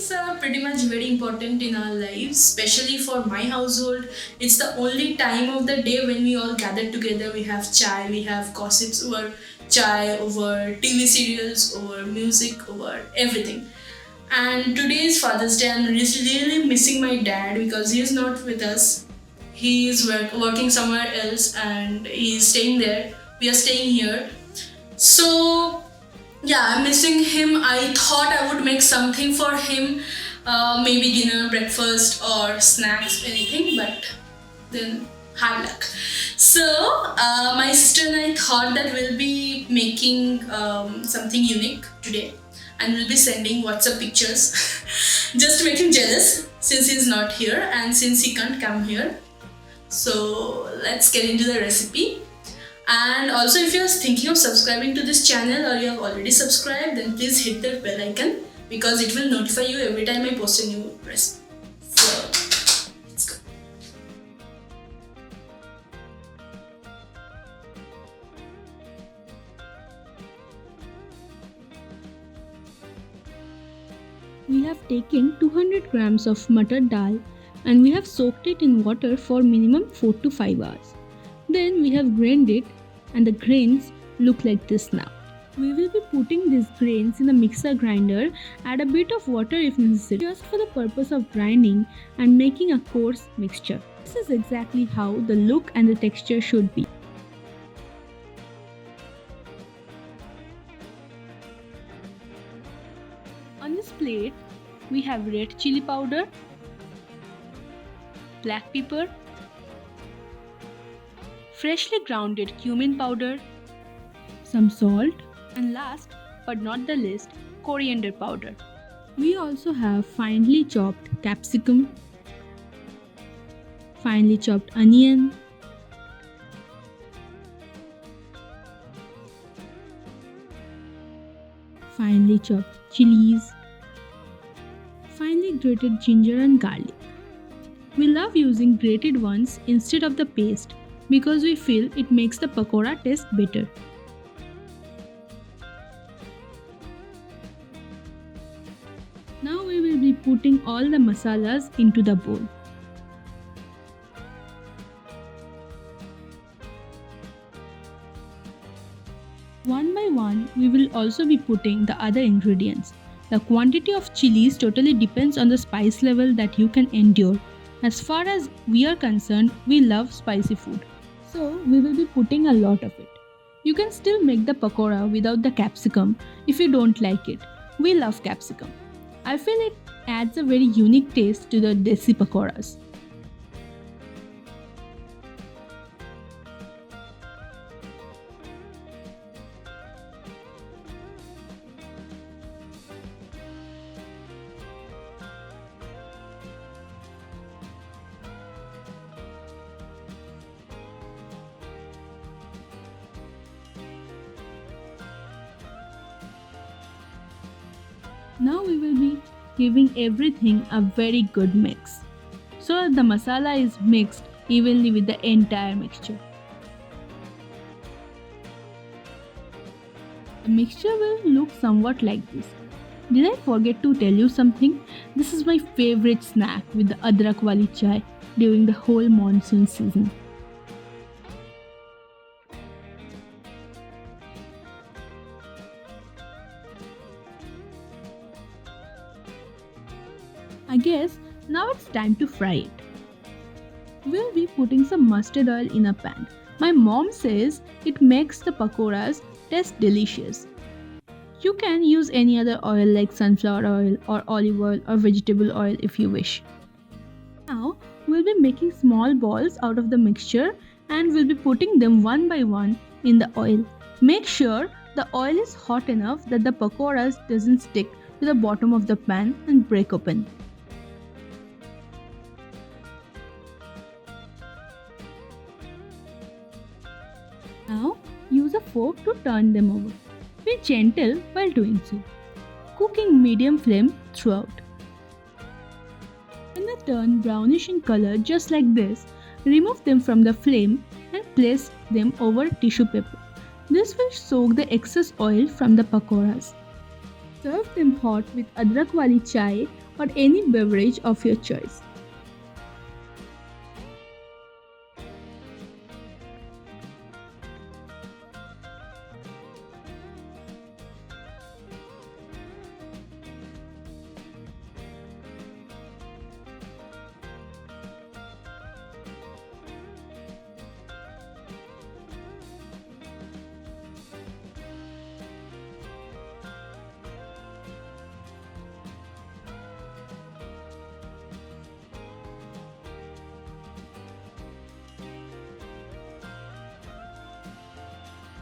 Weekends are pretty much very important in our lives, especially for my household. It's the only time of the day when we all gather together. We have chai, we have gossips over chai, over TV serials, over music, over everything. And today is Father's Day. I'm really missing my dad because he is not with us. He is working somewhere else and he is staying there. We are staying here. So yeah, I'm missing him. I thought I would make something for him, maybe dinner, breakfast, or snacks, anything, but then hard luck. So, my sister and I thought that we'll be making something unique today and we'll be sending WhatsApp pictures just to make him jealous since he's not here and since he can't come here. So, let's get into the recipe. And also, if you're thinking of subscribing to this channel or you have already subscribed, then please hit that bell icon because it will notify you every time I post a new recipe. So, let's go. We have taken 200 grams of matar dal and we have soaked it in water for minimum 4 to 5 hours. Then we have grained it and the grains look like this now. We will be putting these grains in the mixer grinder, add a bit of water if necessary, just for the purpose of grinding and making a coarse mixture. This is exactly how the look and the texture should be. On this plate, we have red chili powder, black pepper, freshly grounded cumin powder, some salt, and last but not the least, coriander powder. We also have finely chopped capsicum, finely chopped onion, finely chopped chilies, finely grated ginger and garlic. We love using grated ones instead of the paste because we feel it makes the pakora taste better. Now we will be putting all the masalas into the bowl. One by one, we will also be putting the other ingredients. The quantity of chilies totally depends on the spice level that you can endure. As far as we are concerned, we love spicy food. So we will be putting a lot of it. You can still make the pakora without the capsicum if you don't like it. We love capsicum. I feel it adds a very unique taste to the desi pakoras. Now we will be giving everything a very good mix so that the masala is mixed evenly with the entire mixture. The mixture will look somewhat like this. Did I forget to tell you something? This is my favorite snack with the adrak wali chai during the whole monsoon season. I guess now it's time to fry it. We'll be putting some mustard oil in a pan. My mom says it makes the pakoras taste delicious. You can use any other oil like sunflower oil or olive oil or vegetable oil if you wish. Now we'll be making small balls out of the mixture and we'll be putting them one by one in the oil. Make sure the oil is hot enough that the pakoras doesn't stick to the bottom of the pan and break open. Now use a fork to turn them over. Be gentle while doing so. Cooking medium flame throughout. When they turn brownish in color just like this, remove them from the flame and place them over tissue paper. This will soak the excess oil from the pakoras. Serve them hot with adrak wali chai or any beverage of your choice.